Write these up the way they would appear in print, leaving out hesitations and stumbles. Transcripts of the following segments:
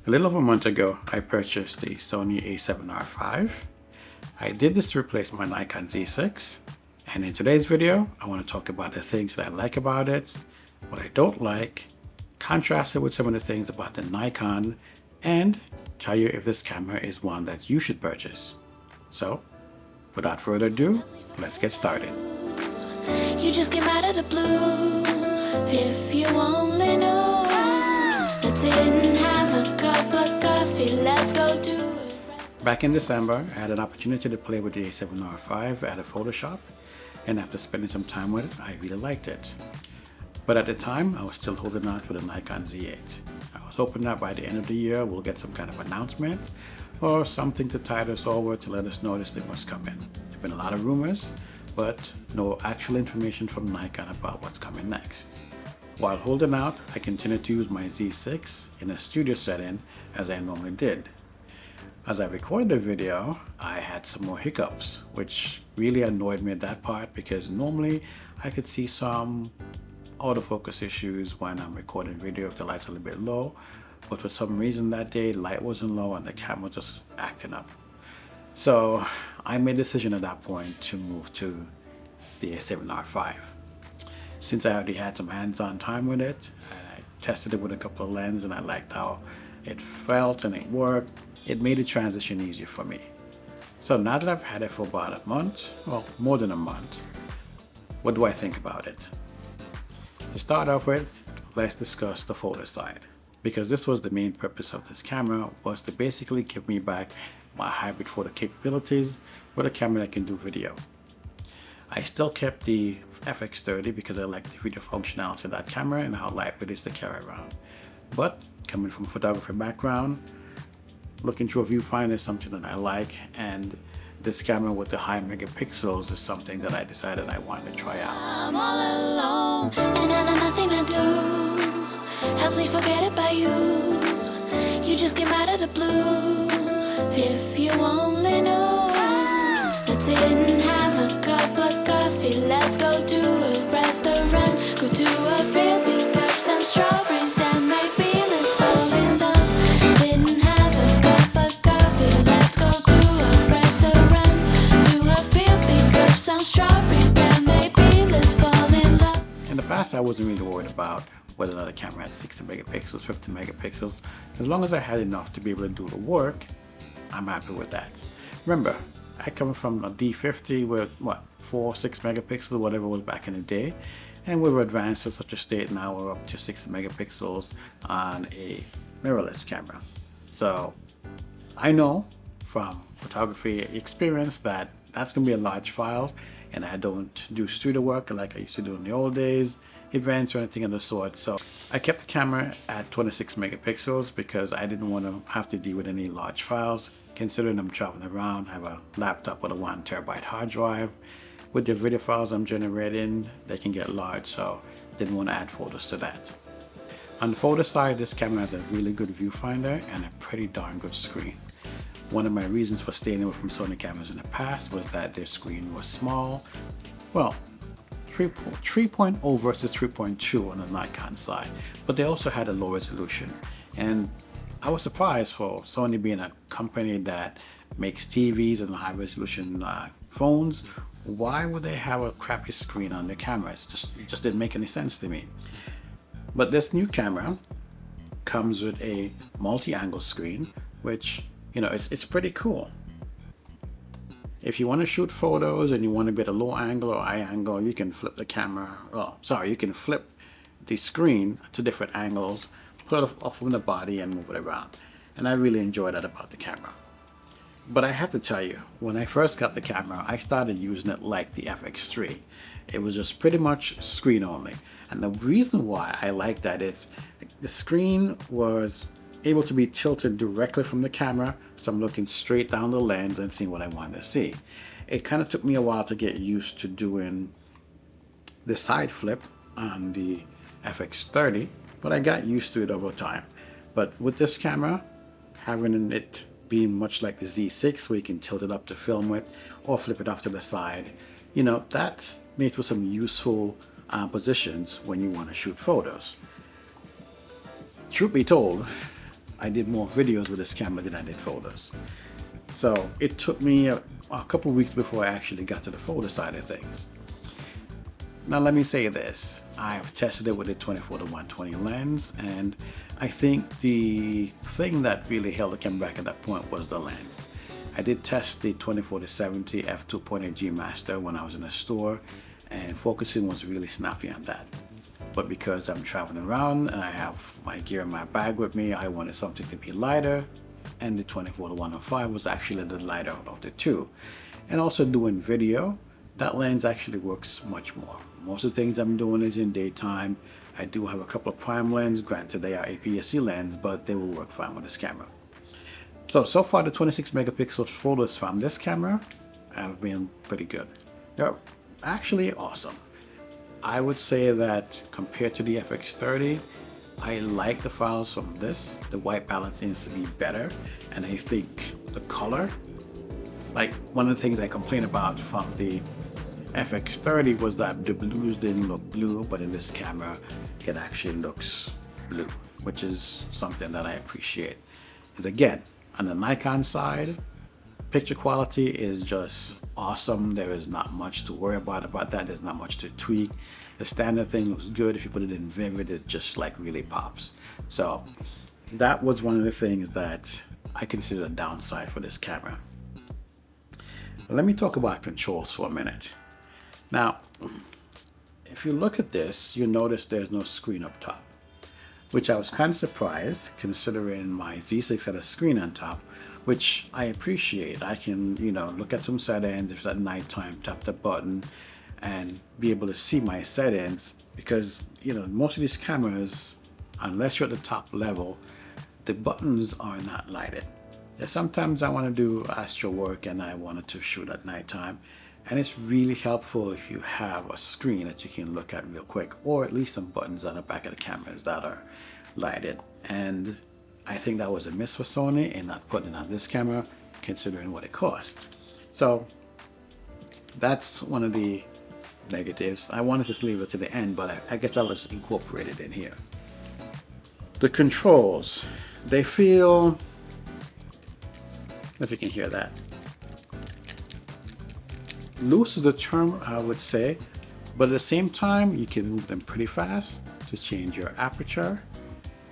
A little over a month ago, I purchased the Sony A7R V. I did this to replace my Nikon Z6, and in today's video, I want to talk about the things that I like about it, what I don't like, contrast it with some of the things about the Nikon, and tell you if this camera is one that you should purchase. So, without further ado, let's get started. You just came out of the blue. If you only knew. Let's sit and have a cup of coffee. Let's go do it. Back in December, I had an opportunity to play with the A7R V at a photo shop, and after spending some time with it, I really liked it. But at the time, I was still holding out for the Nikon Z8. I was hoping that by the end of the year, we'll get some kind of announcement or something to tide us over to let us know this thing was coming. There've been a lot of rumors, but no actual information from Nikon about what's coming next. While holding out, I continued to use my Z6 in a studio setting as I normally did. As I recorded the video, I had some more hiccups, which really annoyed me at that part because normally I could see some autofocus issues when I'm recording video if the light's a little bit low, but for some reason that day, light wasn't low and the camera was just acting up. So I made a decision at that point to move to the A7R V. Since I already had some hands-on time with it, I tested it with a couple of lenses and I liked how it felt and it worked. It made the transition easier for me. So now that I've had it for about a month, well, more than a month, what do I think about it? To start off with, let's discuss the photo side, because this was the main purpose of this camera, was to basically give me back my hybrid photo capabilities with a camera that can do video. I still kept the FX30 because I like the video functionality of that camera and how light it is to carry around. But coming from a photography background, looking through a viewfinder is something that I like, and this camera with the high megapixels is something that I decided I wanted to try out. I'm all alone, and I know nothing to do. Helps me forget about you. You just came out of the blue. If you only knew. Let's sit and have a cup of coffee. Let's go to a restaurant. Go to a field, pick up some strawberries. Then maybe let's fall in love. Sit and have a cup of coffee. Let's go to a restaurant. To a field, pick up some strawberries. Then maybe let's fall in love. In the past, I wasn't really worried about whether or not the camera had 60 megapixels, 50 megapixels. As long as I had enough to be able to do the work, I'm happy with that. Remember, I come from a D50 with 4-6 megapixels, whatever it was back in the day, and we've advanced to such a state now we're up to 60 megapixels on a mirrorless camera. So I know from photography experience that that's going to be a large file, and I don't do studio work like I used to do in the old days, events or anything of the sort. So I kept the camera at 26 megapixels because I didn't want to have to deal with any large files. Considering I'm traveling around, I have a laptop with a 1 terabyte hard drive. With the video files I'm generating, they can get large, so didn't want to add photos to that. On the photo side, this camera has a really good viewfinder and a pretty darn good screen. One of my reasons for staying away from Sony cameras in the past was that their screen was small. Well, 3.0 versus 3.2 on the Nikon side, but they also had a low resolution. And I was surprised for Sony being a company that makes TVs and high resolution phones. Why would they have a crappy screen on their cameras? It just didn't make any sense to me. But this new camera comes with a multi-angle screen, which, you know, it's pretty cool. If you want to shoot photos and you want to get a low angle or high angle, you can flip the camera, you can flip the screen to different angles, put it off from the body and move it around. And I really enjoy that about the camera. But I have to tell you, when I first got the camera, I started using it like the FX3. It was just pretty much screen only. And the reason why I like that is the screen was able to be tilted directly from the camera, so I'm looking straight down the lens and seeing what I wanted to see. It kind of took me a while to get used to doing the side flip on the FX30, but I got used to it over time. But with this camera, having it being much like the Z6 where you can tilt it up to film with or flip it off to the side, you know, that makes for some useful positions when you want to shoot photos. Truth be told, I did more videos with this camera than I did photos. So it took me a couple weeks before I actually got to the photo side of things. Now let me say this, I've tested it with the 24-120 lens, and I think the thing that really held the camera back at that point was the lens. I did test the 24-70 f2.8 G Master when I was in a store, and focusing was really snappy on that. But because I'm traveling around and I have my gear in my bag with me, I wanted something to be lighter, and the 24-105 was actually the lighter of the two. And also doing video, that lens actually works much more. Most of the things I'm doing is in daytime. I do have a couple of prime lenses, granted they are APS-C lens, but they will work fine with this camera. So far the 26 megapixel photos from this camera have been pretty good. They're actually awesome. I would say that compared to the FX30, I like the files from this. The white balance seems to be better, and I think the color, like one of the things I complained about from the FX30 was that the blues didn't look blue, but in this camera it actually looks blue, which is something that I appreciate. Because again, on the Nikon side, picture quality is just awesome. There is not much to worry about that. There's not much to tweak. The standard thing looks good. If you put it in vivid, it just like really pops. So that was one of the things that I consider a downside for this camera. Let me talk about controls for a minute. Now, if you look at this, you notice there's no screen up top, which I was kind of surprised considering my Z6 had a screen on top, which I appreciate. I can, look at some settings. If it's at nighttime, tap the button and be able to see my settings, because, most of these cameras, unless you're at the top level, the buttons are not lighted. Sometimes I want to do astro work and I wanted to shoot at nighttime, and it's really helpful if you have a screen that you can look at real quick, or at least some buttons on the back of the cameras that are lighted. And I think that was a miss for Sony in not putting it on this camera, considering what it cost. So that's one of the negatives. I wanted to just leave it to the end, but I guess I'll just incorporate it in here. The controls, they feel, if you can hear that, loose is the term I would say, but at the same time you can move them pretty fast to change your aperture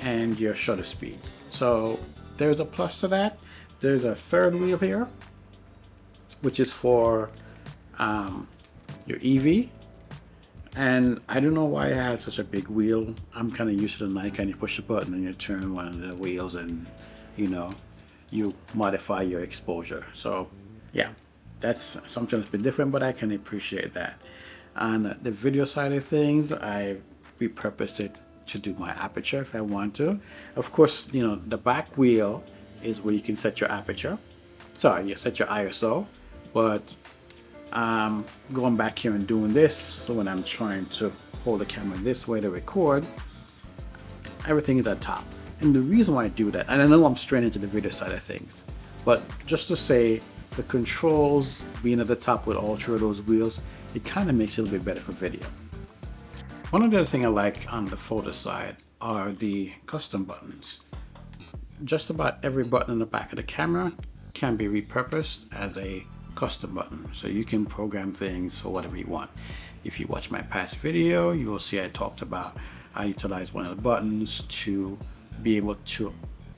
and your shutter speed. So there's a plus to that. There's a third wheel here, which is for your EV, and I don't know why I had such a big wheel. I'm kind of used to the Nikon. You push a button and you turn one of the wheels, and you modify your exposure. So yeah, that's something that's been different, but I can appreciate that. On the video side of things, I've repurposed it to do my aperture if I want to. Of course, the back wheel is where you can set your aperture. Sorry, you set your ISO, but going back here and doing this, so when I'm trying to hold the camera this way to record, everything is at top. And the reason why I do that, and I know I'm straight into the video side of things, but just to say, the controls being at the top with all three of those wheels, it kind of makes it a little bit better for video. One of the other things I like on the photo side are the custom buttons. Just about every button on the back of the camera can be repurposed as a custom button. So you can program things for whatever you want. If you watch my past video, you will see I talked about I utilize one of the buttons to be able to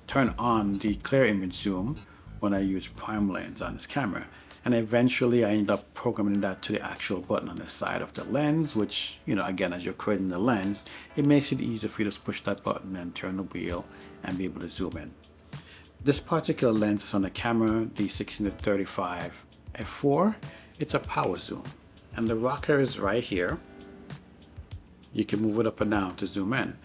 turn on the clear image zoom when I use prime lens on this camera. And eventually I end up programming that to the actual button on the side of the lens, which, again, as you're creating the lens, it makes it easier for you to just push that button and turn the wheel and be able to zoom in. This particular lens is on the camera, the 16-35 f4. It's a power zoom, and the rocker is right here. You can move it up and down to zoom in.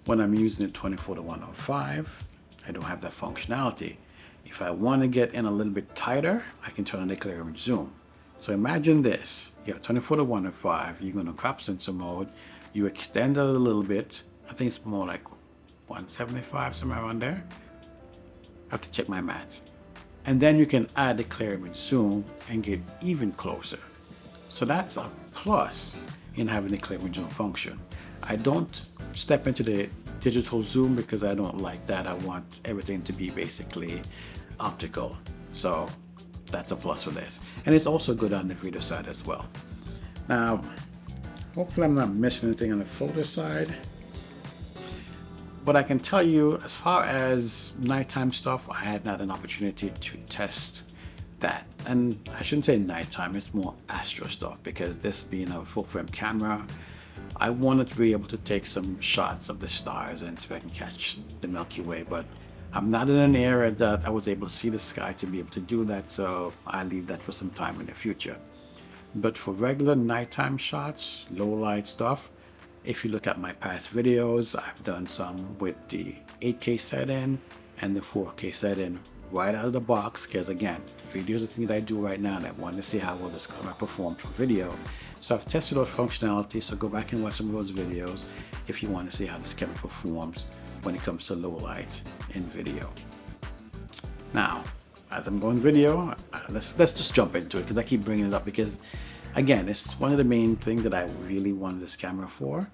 When I'm using the 24-105, I don't have that functionality. If I want to get in a little bit tighter, I can turn on the clear image zoom. So imagine this, you have 24-105, you're going to crop sensor mode, you extend it a little bit, I think it's more like 175, somewhere around there. I have to check my math. And then you can add the clear image zoom and get even closer. So that's a plus in having the clear image zoom function. I don't step into the digital zoom because I don't like that. I want everything to be basically optical. So that's a plus for this. And it's also good on the video side as well. Now, hopefully I'm not missing anything on the photo side. But I can tell you, as far as nighttime stuff, I had not an opportunity to test that. And I shouldn't say nighttime, it's more astro stuff, because this being a full frame camera, I wanted to be able to take some shots of the stars and see if I can catch the Milky Way. But I'm not in an area that I was able to see the sky to be able to do that, so I leave that for some time in the future. But for regular nighttime shots, low light stuff, if you look at my past videos, I've done some with the 8K setting and the 4K setting right out of the box, because again, video is the thing that I do right now and I want to see how well this camera performs for video. So I've tested out functionality, so go back and watch some of those videos if you want to see how this camera performs when it comes to low light in video. Now, as I'm going video, let's just jump into it, because I keep bringing it up because again, it's one of the main things that I really wanted this camera for.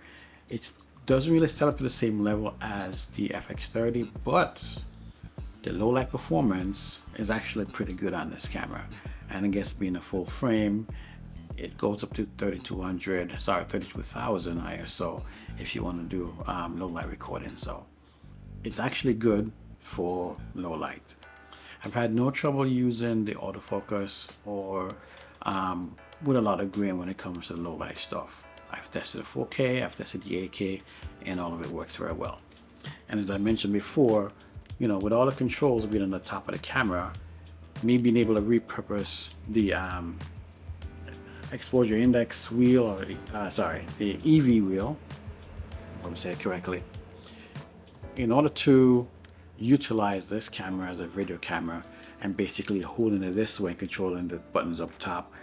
It doesn't really set up to the same level as the FX30, but the low light performance is actually pretty good on this camera. And I guess being a full frame, it goes up to 32,000 ISO if you want to do low light recording. So it's actually good for low light. I've had no trouble using the autofocus or with a lot of grain when it comes to low light stuff. I've tested the 4K, I've tested the 8K, and all of it works very well. And as I mentioned before, you know, with all the controls being on the top of the camera, me being able to repurpose the exposure index wheel, or the EV wheel, if I'm saying it correctly, in order to utilize this camera as a video camera and basically holding it this way and controlling the buttons up top.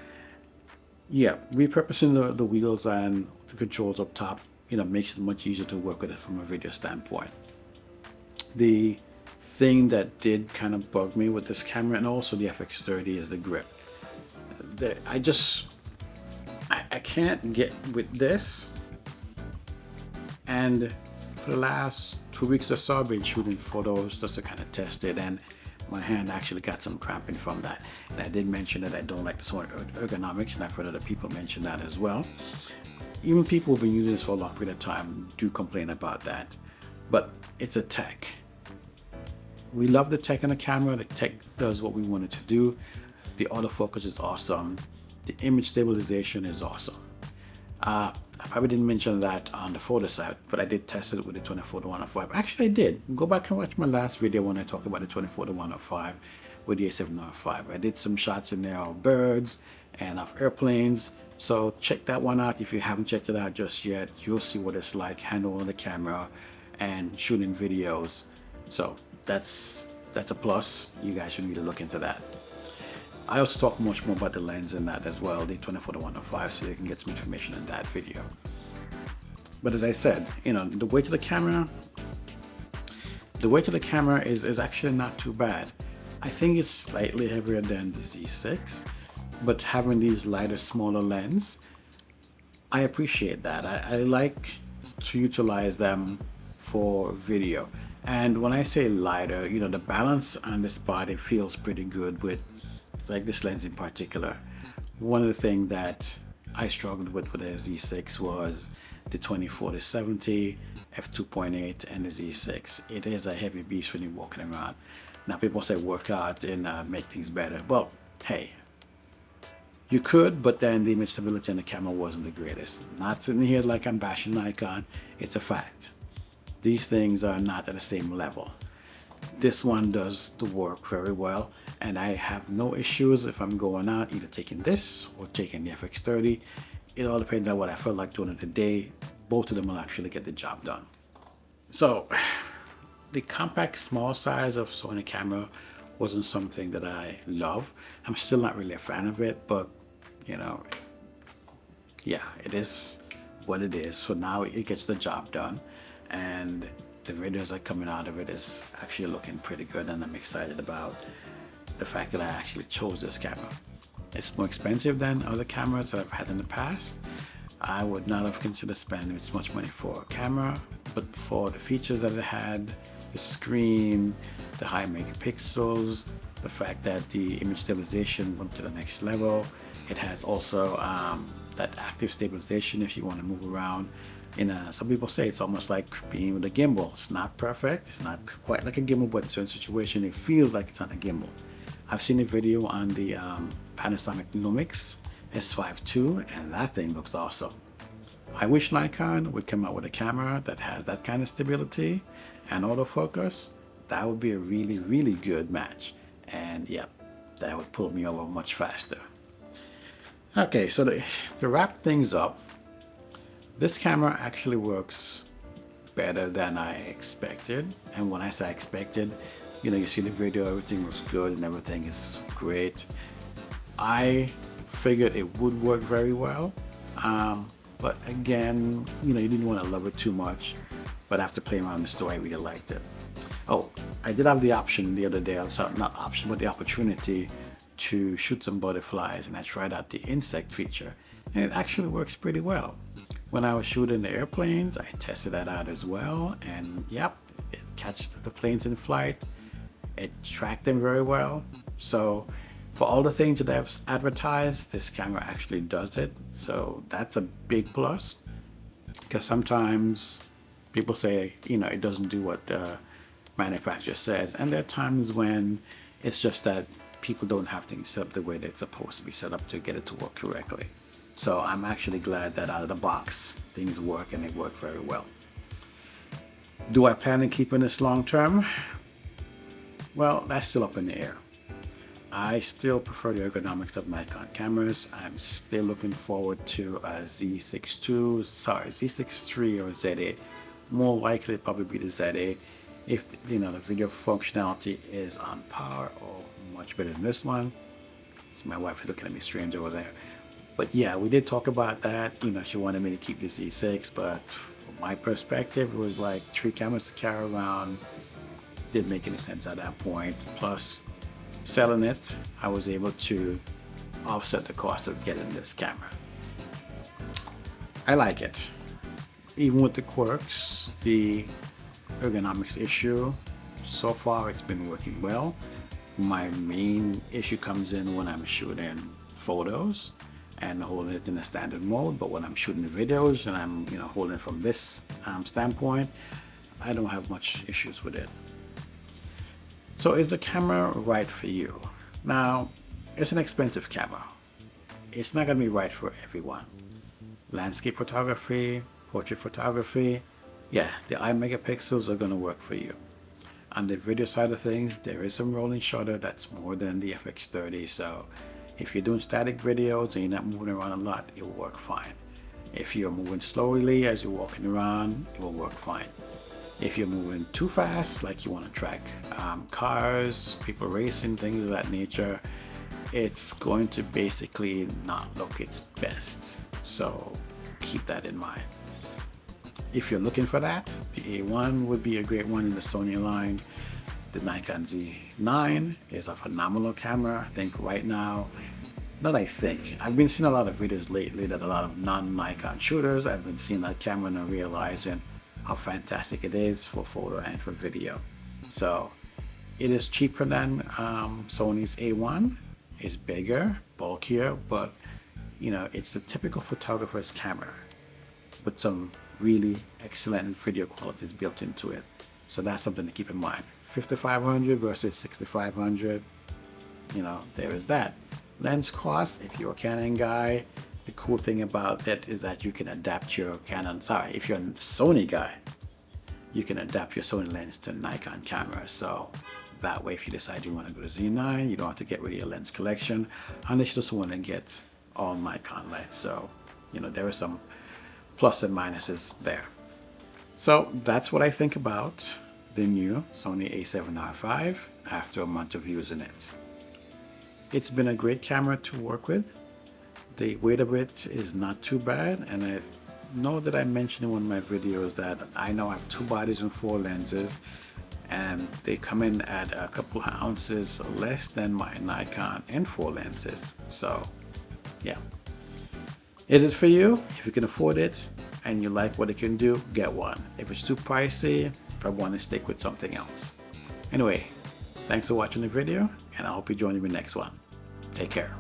Yeah, repurposing the wheels and the controls up top, you know, makes it much easier to work with it from a video standpoint. The thing that did kind of bug me with this camera and also the FX30 is the grip. I can't get with this, and for the last 2 weeks or so I've been shooting photos just to kind of test it, and my hand actually got some cramping from that. And I did mention that I don't like the Sony ergonomics, and I've heard other people mention that as well. Even people who've been using this for a long period of time do complain about that. But it's a tech. We love the tech on the camera. The tech does what we want it to do. The autofocus is awesome. The image stabilization is awesome. I probably didn't mention that on the photo side, but I did test it with the 24-105. Actually, I did. Go back and watch my last video when I talked about the 24-105 with the A7R V. I did some shots in there of birds and of airplanes. So check that one out if you haven't checked it out just yet. You'll see what it's like handling the camera and shooting videos. So that's a plus. You guys should really look into that. I also talk much more about the lens in that as well, the 24-105, so you can get some information in that video. But as I said, you know, the weight of the camera is actually not too bad. I think it's slightly heavier than the Z6, but having these lighter, smaller lens, I appreciate that. I like to utilize them for video. And when I say lighter, you know, the balance on this body feels pretty good with, like this lens in particular. One of the things that I struggled with the Z6 was the 24-70, f2.8, and the Z6. It is a heavy beast when you're walking around. Now people say work out and make things better. Well, hey, you could, but then the image stability on the camera wasn't the greatest. Not sitting here like I'm bashing Nikon, it's a fact. These things are not at the same level. This one does the work very well, and I have no issues if I'm going out either taking this or taking the FX30. It all depends on what I feel like doing in the day. Both of them will actually get the job done. So the compact small size of Sony camera wasn't something that I love. I'm still not really a fan of it, but you know, yeah, it is what it is. So now it gets the job done, and the videos that are coming out of it is actually looking pretty good, and I'm excited about the fact that I actually chose this camera. It's more expensive than other cameras that I've had in the past. I would not have considered spending this much money for a camera, but for the features that it had, the screen, the high megapixels, the fact that the image stabilization went to the next level. It has also that active stabilization if you want to move around. Some people say it's almost like being with a gimbal. It's not perfect. It's not quite like a gimbal, but in certain situation, it feels like it's on a gimbal. I've seen a video on the Panasonic Lumix S5 II, and that thing looks awesome. I wish Nikon would come out with a camera that has that kind of stability and autofocus. That would be a really, really good match. And yeah, that would pull me over much faster. Okay, so to wrap things up, this camera actually works better than I expected. And when I say expected, you see the video, everything looks good and everything is great. I figured it would work very well. But again, you didn't want to love it too much. But after playing around the store, I really liked it. Oh, I did have the option the other day, not option, but the opportunity to shoot some butterflies, and I tried out the insect feature, and it actually works pretty well. When I was shooting the airplanes, I tested that out as well, and yep, it catched the planes in flight. It tracked them very well. So for all the things that I've advertised, this camera actually does it. So that's a big plus, because sometimes people say, it doesn't do what the manufacturer says. And there are times when it's just that people don't have things set up the way they're supposed to be set up to get it to work correctly. So I'm actually glad that out of the box, things work, and they work very well. Do I plan on keeping this long term? Well, that's still up in the air. I still prefer the ergonomics of Nikon cameras. I'm still looking forward to a Z6 III or Z8. More likely probably be the Z8 if the video functionality is on par or much better than this one. So my wife is looking at me strange over there. But yeah, we did talk about that. She wanted me to keep the Z6, but from my perspective, it was like 3 cameras to carry around. Didn't make any sense at that point. Plus, selling it, I was able to offset the cost of getting this camera. I like it. Even with the quirks, the ergonomics issue, so far it's been working well. My main issue comes in when I'm shooting photos and holding it in the standard mode, but when I'm shooting videos and I'm holding it from this standpoint, I don't have much issues with it. So is the camera right for you? Now, it's an expensive camera. It's not going to be right for everyone. Landscape photography, portrait photography, yeah, the high megapixels are going to work for you. On the video side of things, there is some rolling shutter that's more than the FX30, so if you're doing static videos and you're not moving around a lot, it will work fine. If you're moving slowly as you're walking around, it will work fine. If you're moving too fast, like you want to track cars, people racing, things of that nature, it's going to basically not look its best. So keep that in mind. If you're looking for that, the A1 would be a great one in the Sony line. The Nikon Z9 is a phenomenal camera. I think right now, I've been seeing a lot of videos lately that a lot of non-Nikon shooters, I've been seeing that camera and realizing how fantastic it is for photo and for video. So it is cheaper than Sony's A1. It's bigger, bulkier, but it's the typical photographer's camera with some really excellent video qualities built into it. So that's something to keep in mind. 5500 versus 6500, there is that. Lens cost, if you're a Canon guy, the cool thing about that is that you can adapt your if you're a Sony guy, you can adapt your Sony lens to a Nikon camera. So that way, if you decide you want to go to Z9, you don't have to get rid of your lens collection unless you just want to get all Nikon lens. So, there are some plus and minuses there. So that's what I think about the new Sony A7R V after a month of using it. It's been a great camera to work with. The weight of it is not too bad, and I know that I mentioned in one of my videos that I now have 2 bodies and 4 lenses, and they come in at a couple of ounces less than my Nikon N4 lenses. So yeah, is it for you? If you can afford it, and you like what it can do, get one. If it's too pricey, probably want to stick with something else. Anyway, thanks for watching the video, and I hope you join me next one. Take care.